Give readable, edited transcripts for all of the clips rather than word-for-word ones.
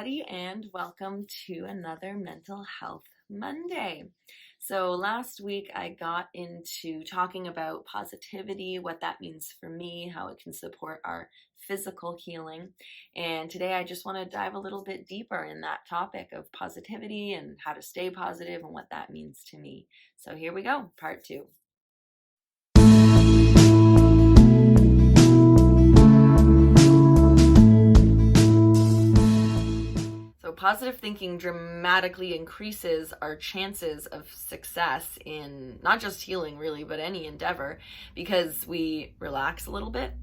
everybody, and welcome to another Mental Health Monday. So last week I got into talking about positivity, what that means for me, how it can support our physical healing. And today I just want to dive a little bit deeper in that topic of positivity and how to stay positive and what that means to me. So here we go, part 2. So positive thinking dramatically increases our chances of success in not just healing really, but any endeavor, because we relax a little bit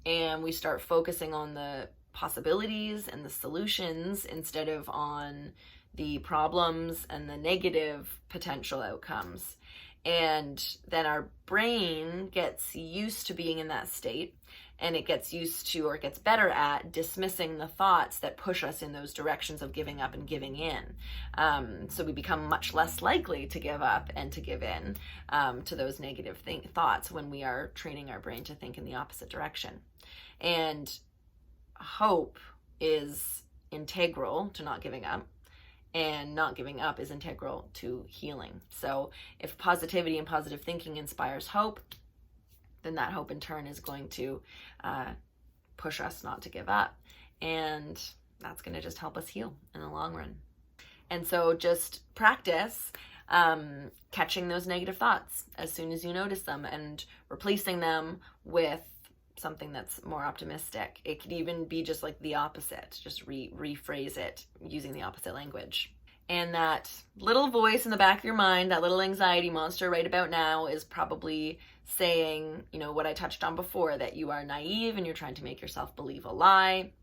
and we start focusing on the possibilities and the solutions instead of on the problems and the negative potential outcomes. And then our brain gets used to being in that state, and it gets used to, or it gets better at, dismissing the thoughts that push us in those directions of giving up and giving in. So we become much less likely to give up and to give in to those negative thoughts when we are training our brain to think in the opposite direction. And hope is integral to not giving up, and not giving up is integral to healing. So if positivity and positive thinking inspires hope, then that hope in turn is going to push us not to give up. And that's going to just help us heal in the long run. And so just practice catching those negative thoughts as soon as you notice them and replacing them with something that's more optimistic. It could even be just like the opposite, just rephrase it using the opposite language. And that little voice in the back of your mind, that little anxiety monster right about now, is probably saying, what I touched on before, that you are naive and you're trying to make yourself believe a lie.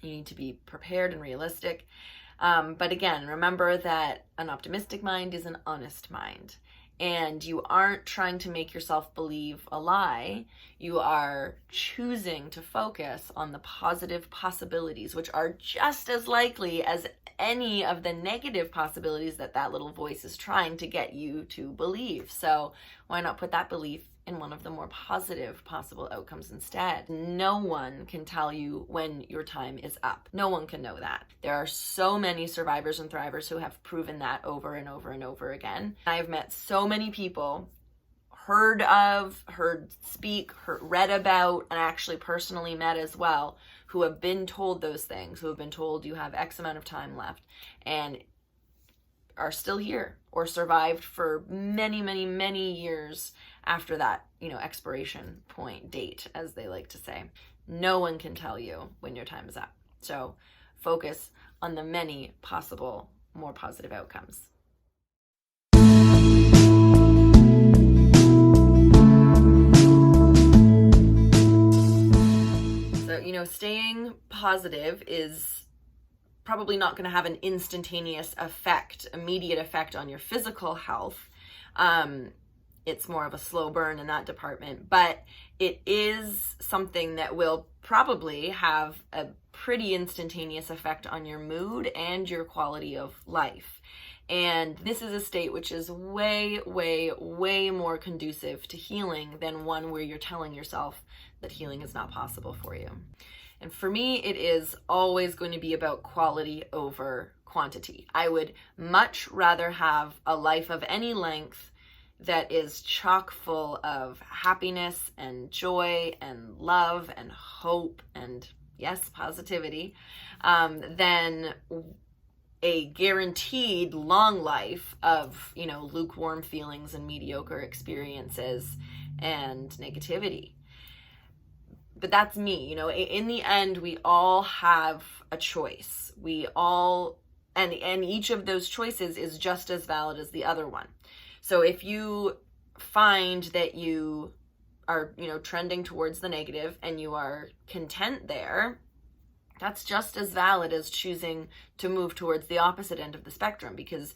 You need to be prepared and realistic. But again, remember that an optimistic mind is an honest mind. And you aren't trying to make yourself believe a lie. You are choosing to focus on the positive possibilities, which are just as likely as any of the negative possibilities that little voice is trying to get you to believe. So why not put that belief in one of the more positive possible outcomes instead? No one can tell you when your time is up. No one can know that. There are so many survivors and thrivers who have proven that over and over and over again. I've met so many people, heard speak, read about, and actually personally met as well, who have been told those things, who have been told you have X amount of time left, and are still here or survived for many, many, many years after that, expiration point date, as they like to say. No one can tell you when your time is up. So focus on the many possible, more positive outcomes. So, staying positive is probably not going to have an instantaneous effect, immediate effect on your physical health. It's more of a slow burn in that department, but it is something that will probably have a pretty instantaneous effect on your mood and your quality of life. And this is a state which is way, way, way more conducive to healing than one where you're telling yourself that healing is not possible for you. And for me, it is always going to be about quality over quantity. I would much rather have a life of any length that is chock full of happiness and joy and love and hope and, yes, positivity, than a guaranteed long life of, lukewarm feelings and mediocre experiences and negativity. But that's me. In the end, we all have a choice. We all, and each of those choices is just as valid as the other one. So if you find that you are, trending towards the negative and you are content there, that's just as valid as choosing to move towards the opposite end of the spectrum, because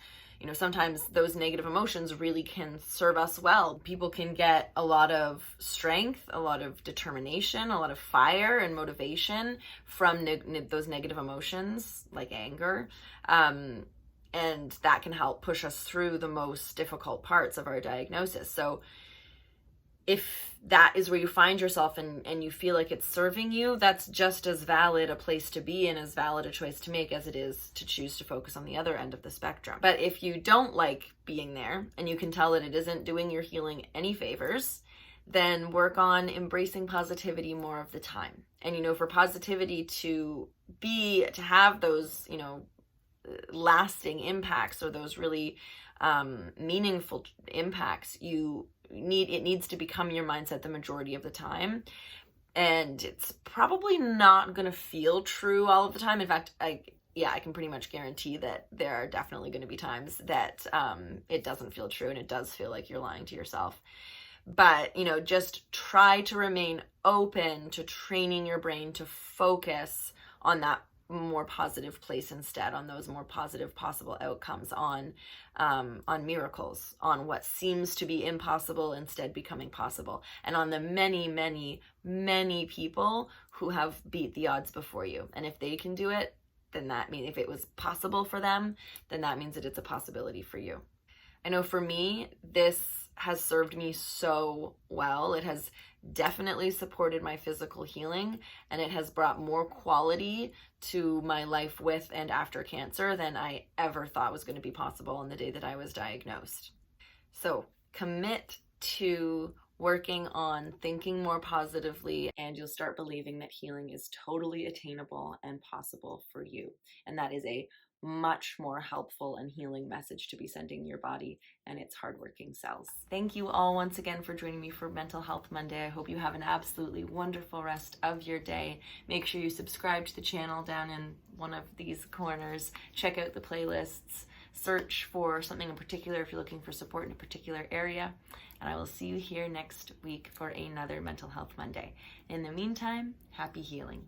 sometimes those negative emotions really can serve us well. People can get a lot of strength, a lot of determination, a lot of fire and motivation from those negative emotions like anger. And that can help push us through the most difficult parts of our diagnosis. So if that is where you find yourself and you feel like it's serving you, that's just as valid a place to be and as valid a choice to make as it is to choose to focus on the other end of the spectrum. But if you don't like being there and you can tell that it isn't doing your healing any favors, then work on embracing positivity more of the time. And, you know, for positivity to have those, you know, lasting impacts, or those really meaningful impacts, it needs to become your mindset the majority of the time. And it's probably not going to feel true all of the time. In fact, I can pretty much guarantee that there are definitely going to be times that it doesn't feel true and it does feel like you're lying to yourself. But, you know, just try to remain open to training your brain to focus on that more positive place instead, on those more positive possible outcomes, on miracles, on what seems to be impossible instead becoming possible, and on the many, many, many people who have beat the odds before you. And if they can do it, then that means, if it was possible for them, then that means that it's a possibility for you. I know for me, this has served me so well. It has definitely supported my physical healing, and it has brought more quality to my life with and after cancer than I ever thought was going to be possible on the day that I was diagnosed. So commit to working on thinking more positively, and you'll start believing that healing is totally attainable and possible for you. And that is a much more helpful and healing message to be sending your body and its hardworking cells. Thank you all once again for joining me for Mental Health Monday. I hope you have an absolutely wonderful rest of your day. Make sure you subscribe to the channel down in one of these corners. Check out the playlists. Search for something in particular if you're looking for support in a particular area. And I will see you here next week for another Mental Health Monday. In the meantime, happy healing.